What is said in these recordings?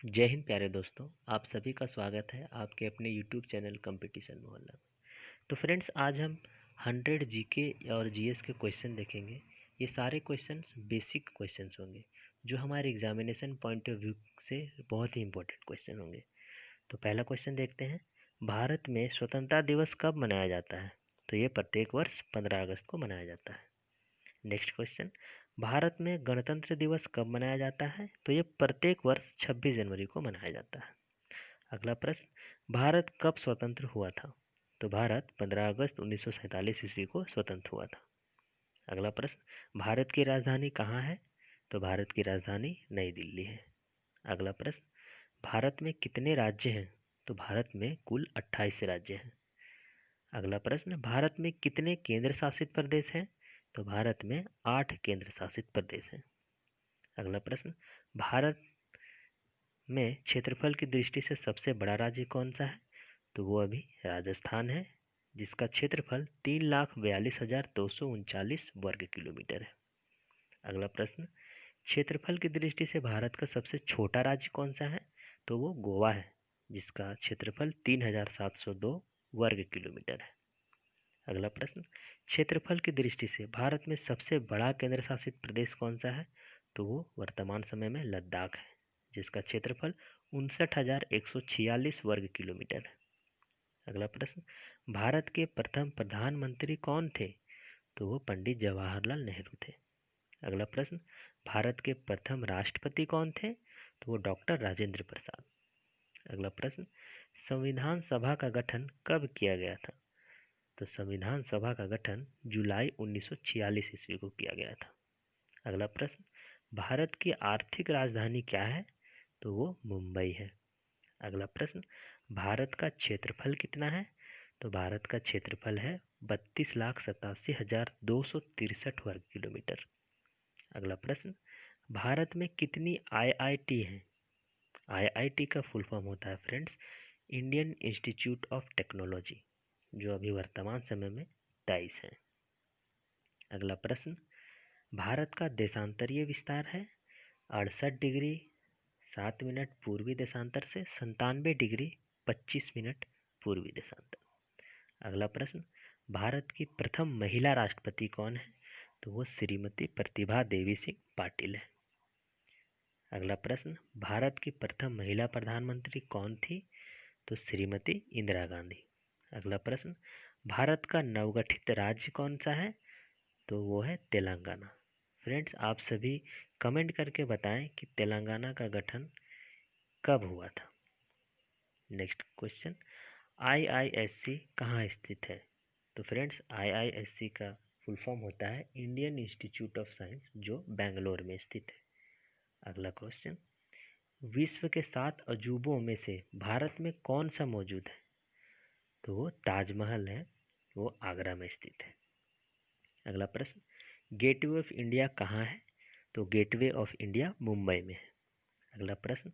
जय हिंद प्यारे दोस्तों। आप सभी का स्वागत है आपके अपने यूट्यूब चैनल कंपटीशन मोहल्ला में। तो फ्रेंड्स, आज हम 100 जीके और जीएस के क्वेश्चन देखेंगे। ये सारे क्वेश्चंस बेसिक क्वेश्चंस होंगे जो हमारे एग्जामिनेशन पॉइंट ऑफ व्यू से बहुत ही इंपॉर्टेंट क्वेश्चन होंगे। तो पहला क्वेश्चन देखते हैं। भारत में स्वतंत्रता दिवस कब मनाया जाता है? तो ये प्रत्येक वर्ष 15 अगस्त को मनाया जाता है। Next question. भारत में गणतंत्र दिवस कब मनाया जाता है? तो ये प्रत्येक वर्ष 26 जनवरी को मनाया जाता है। अगला प्रश्न। भारत कब स्वतंत्र हुआ था? तो भारत 15 अगस्त 1947 ईस्वी को स्वतंत्र हुआ था। अगला प्रश्न। भारत की राजधानी कहाँ है? तो भारत की राजधानी नई दिल्ली है। अगला प्रश्न। भारत में कितने राज्य हैं? तो भारत में कुल 28 राज्य हैं। अगला प्रश्न। भारत में कितने केंद्र शासित प्रदेश हैं? तो भारत में 8 केंद्र शासित प्रदेश हैं। अगला प्रश्न। भारत में क्षेत्रफल की दृष्टि से सबसे बड़ा राज्य कौन सा है? तो वो अभी राजस्थान है, जिसका क्षेत्रफल 3,42,239 वर्ग किलोमीटर है। अगला प्रश्न। क्षेत्रफल की दृष्टि से भारत का सबसे छोटा राज्य कौन सा है? तो वो गोवा है, जिसका क्षेत्रफल 3,702 वर्ग किलोमीटर है। अगला प्रश्न। क्षेत्रफल की दृष्टि से भारत में सबसे बड़ा केंद्र शासित प्रदेश कौन सा है? तो वो वर्तमान समय में लद्दाख है, जिसका क्षेत्रफल 59,146 वर्ग किलोमीटर है। अगला प्रश्न। भारत के प्रथम प्रधानमंत्री कौन थे? तो वो पंडित जवाहरलाल नेहरू थे। अगला प्रश्न। भारत के प्रथम राष्ट्रपति कौन थे? तो वो डॉक्टर राजेंद्र प्रसाद। अगला प्रश्न। संविधान सभा का गठन कब किया गया था? तो संविधान सभा का गठन जुलाई 1946 ईस्वी को किया गया था। अगला प्रश्न। भारत की आर्थिक राजधानी क्या है? तो वो मुंबई है। अगला प्रश्न। भारत का क्षेत्रफल कितना है? तो भारत का क्षेत्रफल है 32,87,263 वर्ग किलोमीटर। अगला प्रश्न। भारत में कितनी आईआईटी हैं? आईआईटी का फुल फॉर्म होता है friends Indian institute of technology, जो अभी वर्तमान समय में 23 है। अगला प्रश्न। भारत का देशांतरीय विस्तार है 68 डिग्री 7 मिनट पूर्वी देशांतर से 97 डिग्री 25 मिनट पूर्वी देशांतर। अगला प्रश्न। भारत की प्रथम महिला राष्ट्रपति कौन है? तो वो श्रीमती प्रतिभा देवी सिंह पाटिल है। अगला प्रश्न। भारत की प्रथम महिला प्रधानमंत्री कौन थी? तो श्रीमती इंदिरा गांधी। अगला प्रश्न। भारत का नवगठित राज्य कौन सा है? तो वो है तेलंगाना। फ्रेंड्स, आप सभी कमेंट करके बताएं कि तेलंगाना का गठन कब हुआ था। Next question. आईआईएससी कहाँ स्थित है? तो फ्रेंड्स, आईआईएससी का फुल फॉर्म होता है इंडियन इंस्टीट्यूट ऑफ साइंस, जो बेंगलोर में स्थित है। अगला क्वेश्चन। विश्व के 7 अजूबों में से भारत में कौन सा मौजूद है? तो वो ताजमहल है, वो आगरा में स्थित है। अगला प्रश्न। गेटवे ऑफ इंडिया कहाँ है? तो गेटवे ऑफ इंडिया मुंबई में है। अगला प्रश्न।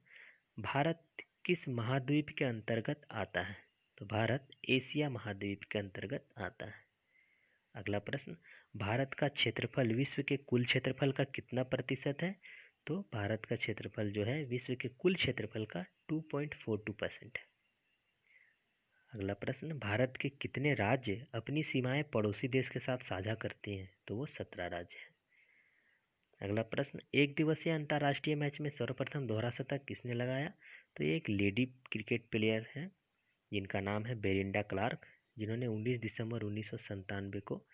भारत किस महाद्वीप के अंतर्गत आता है? तो भारत एशिया महाद्वीप के अंतर्गत आता है। अगला प्रश्न। भारत का क्षेत्रफल विश्व के कुल क्षेत्रफल का कितना प्रतिशत है? तो भारत का क्षेत्रफल जो है विश्व के कुल क्षेत्रफल का 2.42% है। अगला प्रश्न। भारत के कितने राज्य अपनी सीमाएं पड़ोसी देश के साथ साझा करते हैं? तो वो 17 राज्य हैं। अगला प्रश्न। एक दिवसीय अंतर्राष्ट्रीय मैच में सर्वप्रथम दोहरा शतक किसने लगाया? तो ये एक लेडी क्रिकेट प्लेयर है जिनका नाम है बेरिंडा क्लार्क, जिन्होंने 19 दिसंबर 1997 को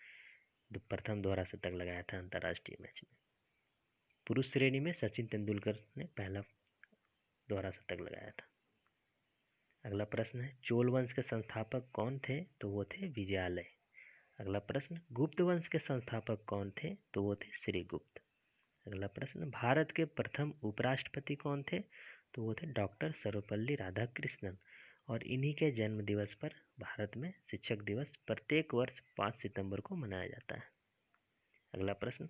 प्रथम दोहरा शतक लगाया था अंतर्राष्ट्रीय मैच में। पुरुष श्रेणी में सचिन तेंदुलकर ने पहला दोहरा शतक लगाया था। अगला प्रश्न है चोल वंश के संस्थापक कौन थे? तो वो थे विजयालय। अगला प्रश्न। गुप्त वंश के संस्थापक कौन थे? तो वो थे श्रीगुप्त। अगला प्रश्न। भारत के प्रथम उपराष्ट्रपति कौन थे? तो वो थे डॉक्टर सर्वपल्ली राधाकृष्णन, और इन्हीं के जन्म दिवस पर भारत में शिक्षक दिवस प्रत्येक वर्ष 5 सितंबर को मनाया जाता है। अगला प्रश्न।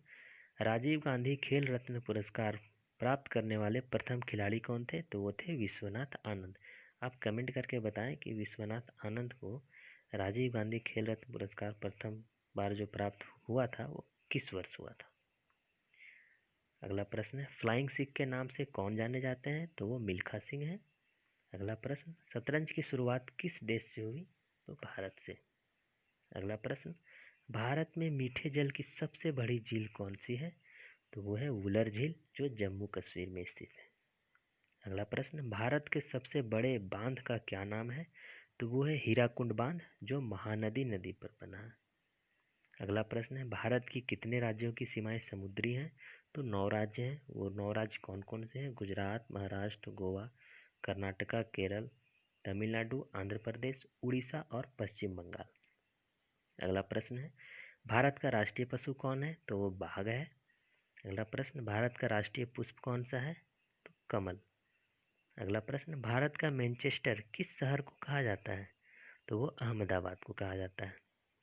राजीव गांधी खेल रत्न पुरस्कार प्राप्त करने वाले प्रथम खिलाड़ी कौन थे? तो वो थे विश्वनाथ आनंद। आप कमेंट करके बताएं कि विश्वनाथ आनंद को राजीव गांधी खेल रत्न पुरस्कार प्रथम बार जो प्राप्त हुआ था वो किस वर्ष हुआ था। अगला प्रश्न है फ्लाइंग सिख के नाम से कौन जाने जाते हैं? तो वो मिल्खा सिंह है। अगला प्रश्न शतरंज की शुरुआत किस देश से हुई? तो भारत से। अगला प्रश्न भारत में मीठे जल की सबसे बड़ी झील कौन सी है? तो वो है वुलर झील जो जम्मू कश्मीर में स्थित है। अगला प्रश्न भारत के सबसे बड़े बांध का क्या नाम है? तो वो है हीराकुंड बांध जो महानदी नदी पर बना है। अगला प्रश्न है भारत की कितने राज्यों की सीमाएं समुद्री हैं? तो 9 राज्य हैं। वो 9 राज्य कौन कौन से हैं? गुजरात, महाराष्ट्र, गोवा, कर्नाटका, केरल, तमिलनाडु, आंध्र प्रदेश, उड़ीसा और पश्चिम बंगाल। अगला प्रश्न है भारत का राष्ट्रीय पशु कौन है? तो वो बाघ है। अगला प्रश्न भारत का राष्ट्रीय पुष्प कौन सा है? तो कमल। अगला प्रश्न भारत का मैनचेस्टर किस शहर को कहा जाता है? तो वो अहमदाबाद को कहा जाता है।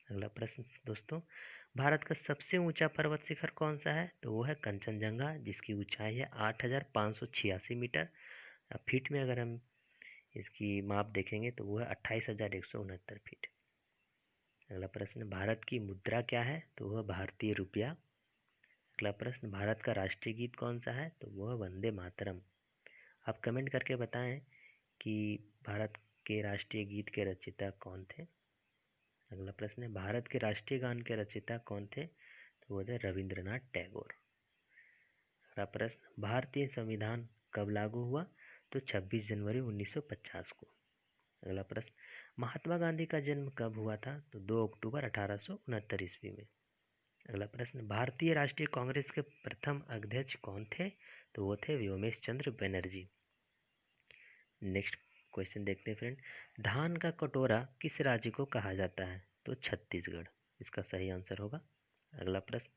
अगला प्रश्न दोस्तों भारत का सबसे ऊंचा पर्वत शिखर कौन सा है? तो वो है कंचनजंगा जिसकी ऊंचाई है 8,586 मीटर। अब फीट में अगर हम इसकी माप देखेंगे तो वो है 28,169 फीट। अगला प्रश्न भारत की मुद्रा क्या है? तो वह भारतीय रुपया। अगला प्रश्न भारत का राष्ट्रीय गीत कौन सा है? तो वह वंदे मातरम। आप कमेंट करके बताएं कि भारत के राष्ट्रीय गीत के रचयिता कौन थे। अगला प्रश्न है भारत के राष्ट्रीय गान के रचयिता कौन थे? तो वो थे रविंद्रनाथ टैगोर। अगला प्रश्न भारतीय संविधान कब लागू हुआ? तो 26 जनवरी 1950 को। अगला प्रश्न महात्मा गांधी का जन्म कब हुआ था? तो 2 अक्टूबर 1869 ईस्वी में। अगला प्रश्न भारतीय राष्ट्रीय कांग्रेस के प्रथम अध्यक्ष कौन थे? तो वो थे व्योमेश चंद्र बनर्जी। नेक्स्ट क्वेश्चन देखते हैं फ्रेंड धान का कटोरा किस राज्य को कहा जाता है? तो छत्तीसगढ़ इसका सही आंसर होगा। अगला प्रश्न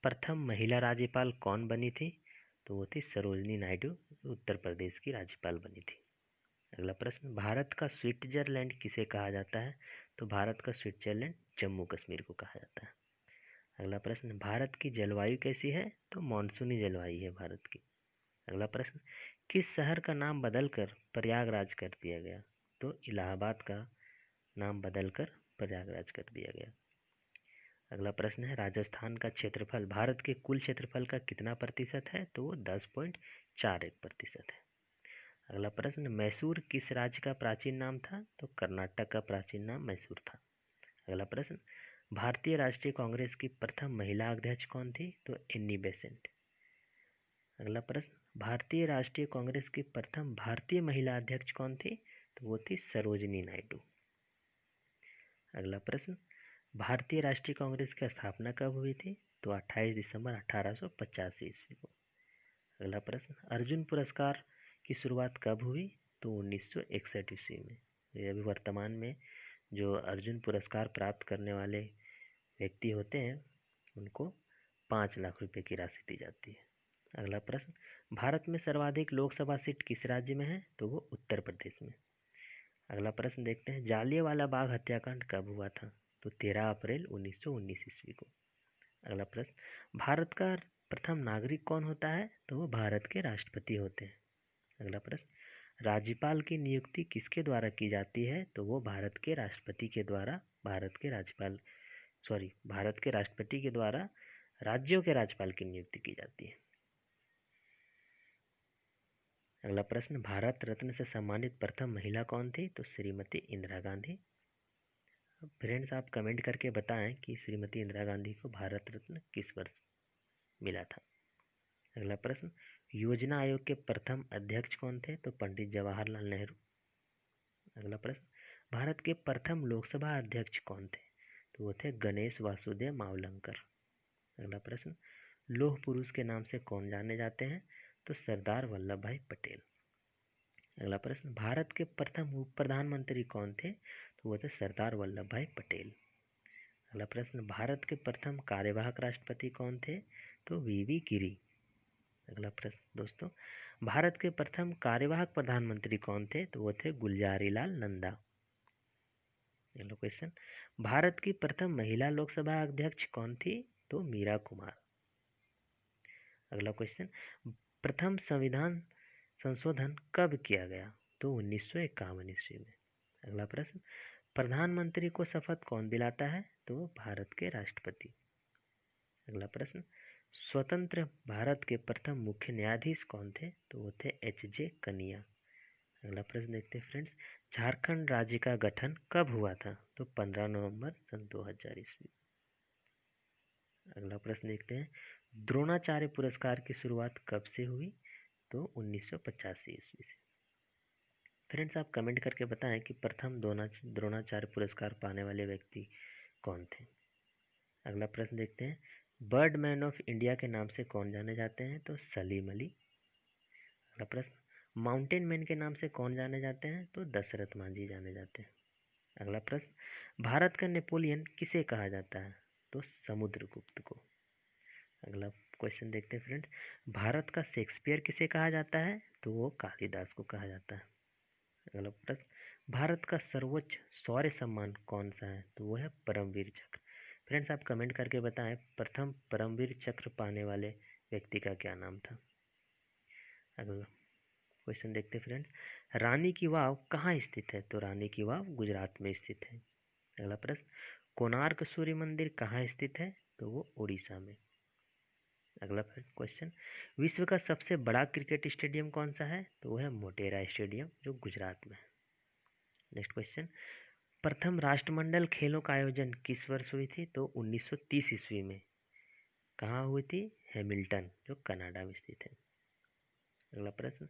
प्रथम महिला राज्यपाल कौन बनी थी? तो वो थी सरोजनी नायडू उत्तर प्रदेश की राज्यपाल बनी थी। अगला प्रश्न भारत का स्विट्जरलैंड किसे कहा जाता है? तो भारत का स्विट्जरलैंड जम्मू कश्मीर को कहा जाता है। अगला प्रश्न भारत की जलवायु कैसी है? तो मानसूनी जलवायु है भारत की। अगला प्रश्न किस शहर का नाम बदलकर प्रयागराज कर दिया गया? तो इलाहाबाद का नाम बदलकर प्रयागराज कर दिया गया। अगला प्रश्न है राजस्थान का क्षेत्रफल भारत के कुल क्षेत्रफल का कितना प्रतिशत है? तो वो 10.41% है। अगला प्रश्न मैसूर किस राज्य का प्राचीन नाम था? तो कर्नाटक का प्राचीन नाम मैसूर था। अगला प्रश्न भारतीय राष्ट्रीय कांग्रेस की प्रथम महिला अध्यक्ष कौन थी? तो एनी बेसेंट। अगला प्रश्न भारतीय राष्ट्रीय कांग्रेस की प्रथम भारतीय महिला अध्यक्ष कौन थी? तो वो थी सरोजनी नायडू। अगला प्रश्न भारतीय राष्ट्रीय कांग्रेस की स्थापना कब हुई थी? तो 28 दिसंबर 1885 ईस्वी को। अगला प्रश्न अर्जुन पुरस्कार की शुरुआत कब हुई? तो 1961 ईस्वी में। ये अभी वर्तमान में जो अर्जुन पुरस्कार प्राप्त करने वाले व्यक्ति होते हैं उनको 5 लाख रुपए की राशि दी जाती है। अगला प्रश्न भारत में सर्वाधिक लोकसभा सीट किस राज्य में है? तो वो उत्तर प्रदेश में। अगला प्रश्न देखते हैं जालियांवाला बाग हत्याकांड कब हुआ था? तो 13 अप्रैल 1919 ईस्वी को। अगला प्रश्न भारत का प्रथम नागरिक कौन होता है? तो वो भारत के राष्ट्रपति होते हैं। अगला प्रश्न राज्यपाल की नियुक्ति किसके द्वारा की जाती है? तो वो भारत के राष्ट्रपति के द्वारा भारत के राष्ट्रपति के द्वारा राज्यों के राज्यपाल की नियुक्ति की जाती है। अगला प्रश्न भारत रत्न से सम्मानित प्रथम महिला कौन थी? तो श्रीमती इंदिरा गांधी। फ्रेंड्स आप कमेंट करके बताएं कि श्रीमती इंदिरा गांधी को भारत रत्न किस वर्ष मिला था। अगला प्रश्न योजना आयोग के प्रथम अध्यक्ष कौन थे? तो पंडित जवाहरलाल नेहरू। अगला प्रश्न भारत के प्रथम लोकसभा अध्यक्ष कौन थे? तो वो थे गणेश वासुदेव मावलंकर। अगला प्रश्न लौह पुरुष के नाम से कौन जाने जाते हैं? तो सरदार वल्लभ भाई पटेल। अगला प्रश्न भारत के प्रथम उप प्रधानमंत्री कौन थे? तो वो थे सरदार वल्लभ भाई पटेल। अगला प्रश्न भारत के प्रथम कार्यवाहक राष्ट्रपति कौन थे? तो वीवी गिरी। अगला प्रश्न दोस्तों भारत के प्रथम कार्यवाहक प्रधानमंत्री कौन थे? तो वो थे गुलजारी लाल नंदा। अगला क्वेश्चन भारत की प्रथम महिला लोकसभा अध्यक्ष कौन थी? तो मीरा कुमार। अगला क्वेश्चन प्रथम संविधान संशोधन कब किया गया? तो 1951 ईस्वी में। अगला प्रश्न प्रधानमंत्री को शपथ कौन दिलाता है? तो भारत के राष्ट्रपति। अगला प्रश्न स्वतंत्र भारत के प्रथम मुख्य न्यायाधीश कौन थे? तो वो थे H.J. कनिया। अगला प्रश्न देखते हैं फ्रेंड्स, झारखंड राज्य का गठन कब हुआ था? तो 15 नवंबर सन 2000 ईस्वी। अगला प्रश्न देखते हैं, द्रोणाचार्य पुरस्कार की शुरुआत कब से हुई? तो 1985 ईस्वी से। फ्रेंड्स आप कमेंट करके बताएं कि प्रथम द्रोणाचार्य पुरस्कार पाने वाले व्यक्ति कौन थे। अगला प्रश्न देखते हैं, बर्ड मैन ऑफ इंडिया के नाम से कौन जाने जाते हैं? तो सलीम अली। अगला प्रश्न, माउंटेन मैन के नाम से कौन जाने जाते हैं? तो दशरथ मांझी जाने जाते हैं। अगला प्रश्न, भारत का नेपोलियन किसे कहा जाता है? तो समुद्रगुप्त को। अगला क्वेश्चन देखते हैं फ्रेंड्स, भारत का शेक्सपियर किसे कहा जाता है? तो वो कालिदास को कहा जाता है। अगला प्रश्न, भारत का सर्वोच्च शौर्य सम्मान कौन सा है? तो वो है परमवीर चक्र। फ्रेंड्स आप कमेंट करके बताएं प्रथम परमवीर चक्र पाने वाले व्यक्ति का क्या नाम था। अगला क्वेश्चन देखते हैं फ्रेंड्स, रानी की वाव कहाँ स्थित है? तो रानी की वाव गुजरात में स्थित है। अगला प्रश्न, कोणार्क सूर्य मंदिर कहाँ स्थित है? तो वो उड़ीसा में। अगला क्वेश्चन, विश्व का सबसे बड़ा क्रिकेट स्टेडियम कौन सा है? तो वो है मोटेरा स्टेडियम जो गुजरात में है। नेक्स्ट क्वेश्चन, प्रथम राष्ट्रमंडल खेलों का आयोजन किस वर्ष हुई थी? तो 1930 ईस्वी में। कहाँ हुई थी? हैमिल्टन जो कनाडा में स्थित है। अगला प्रश्न,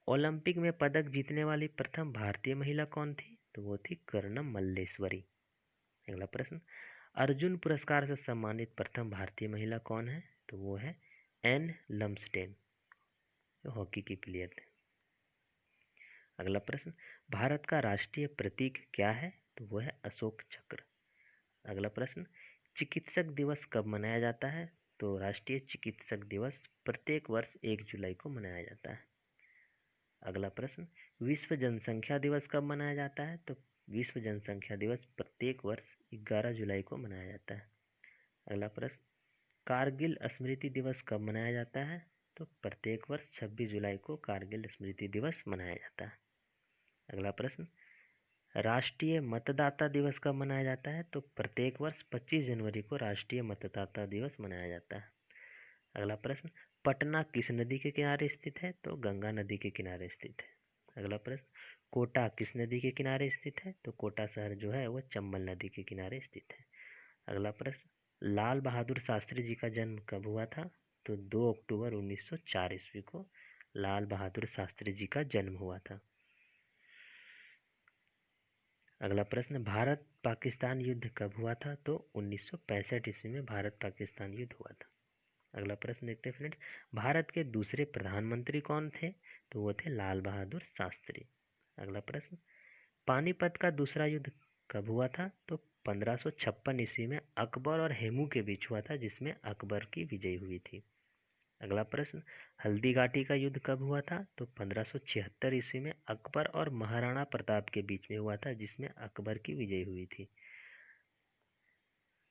ओलंपिक में पदक जीतने वाली प्रथम भारतीय महिला कौन थी? तो वो थी कर्णम मल्लेश्वरी। अगला प्रश्न, अर्जुन पुरस्कार से सम्मानित प्रथम भारतीय महिला कौन है? तो वो है एन लम्सडेन जो हॉकी की प्लेयर थे। अगला प्रश्न, भारत का राष्ट्रीय प्रतीक क्या है? तो वो है अशोक चक्र। अगला प्रश्न, चिकित्सक दिवस कब मनाया जाता है? तो राष्ट्रीय चिकित्सक दिवस प्रत्येक वर्ष 1 जुलाई को मनाया जाता है। अगला प्रश्न, विश्व जनसंख्या दिवस कब मनाया जाता है? तो विश्व जनसंख्या दिवस प्रत्येक वर्ष 11 जुलाई को मनाया जाता है। अगला प्रश्न, कारगिल स्मृति दिवस कब मनाया जाता है? तो प्रत्येक वर्ष 26 जुलाई को कारगिल स्मृति दिवस मनाया जाता है। अगला प्रश्न, राष्ट्रीय मतदाता दिवस कब मनाया जाता है? तो प्रत्येक वर्ष 25 जनवरी को राष्ट्रीय मतदाता दिवस मनाया जाता है। अगला प्रश्न, पटना किस नदी के किनारे स्थित है? तो गंगा नदी के किनारे स्थित है। अगला प्रश्न, कोटा किस नदी के किनारे स्थित है? तो कोटा शहर जो है वह चंबल नदी के किनारे स्थित है। अगला प्रश्न, लाल बहादुर शास्त्री जी का जन्म कब हुआ था? तो 2 अक्टूबर 1904 ईस्वी को लाल बहादुर शास्त्री जी का जन्म हुआ था। अगला प्रश्न, भारत पाकिस्तान युद्ध कब हुआ था? तो 1965 ईस्वी में भारत पाकिस्तान युद्ध हुआ था। अगला प्रश्न देखते हैं फ्रेंड्स, भारत के दूसरे प्रधानमंत्री कौन थे? तो वो थे लाल बहादुर शास्त्री। अगला प्रश्न, पानीपत का दूसरा युद्ध कब हुआ था? तो 1556 ईस्वी में अकबर और हेमू के बीच हुआ था जिसमें अकबर की विजय हुई थी। अगला प्रश्न, हल्दी घाटी का युद्ध कब हुआ था? तो 1576 ईस्वी में अकबर और महाराणा प्रताप के बीच में हुआ था जिसमें अकबर की विजय हुई थी।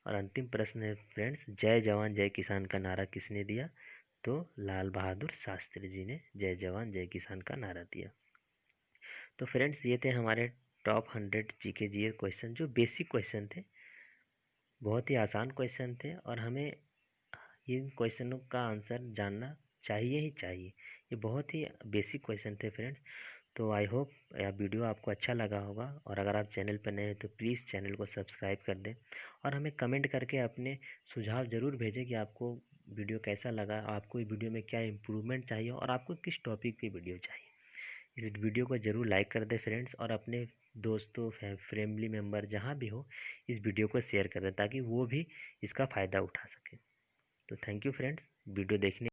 और अंतिम प्रश्न है फ्रेंड्स, जय जवान जय किसान का नारा किसने दिया? तो लाल बहादुर शास्त्री जी ने जय जवान जय किसान का नारा दिया। तो फ्रेंड्स ये थे हमारे टॉप 100 जीके जीएस क्वेश्चन जो बेसिक क्वेश्चन थे, बहुत ही आसान क्वेश्चन थे और हमें इन क्वेश्चनों का आंसर जानना चाहिए ही चाहिए। ये बहुत ही बेसिक क्वेश्चन थे फ्रेंड्स। तो आई होप यह वीडियो आपको अच्छा लगा होगा और अगर आप चैनल पर नए हैं तो प्लीज़ चैनल को सब्सक्राइब कर दें और हमें कमेंट करके अपने सुझाव ज़रूर भेजें कि आपको वीडियो कैसा लगा, आपको वीडियो में क्या इम्प्रूवमेंट चाहिए और आपको किस टॉपिक पे वीडियो चाहिए। इस वीडियो को ज़रूर लाइक कर दें फ्रेंड्स और अपने दोस्तों फैमिली मेम्बर जहाँ भी हो इस वीडियो को शेयर कर दें ताकि वो भी इसका फ़ायदा उठा सकें। तो थैंक यू फ्रेंड्स वीडियो देखने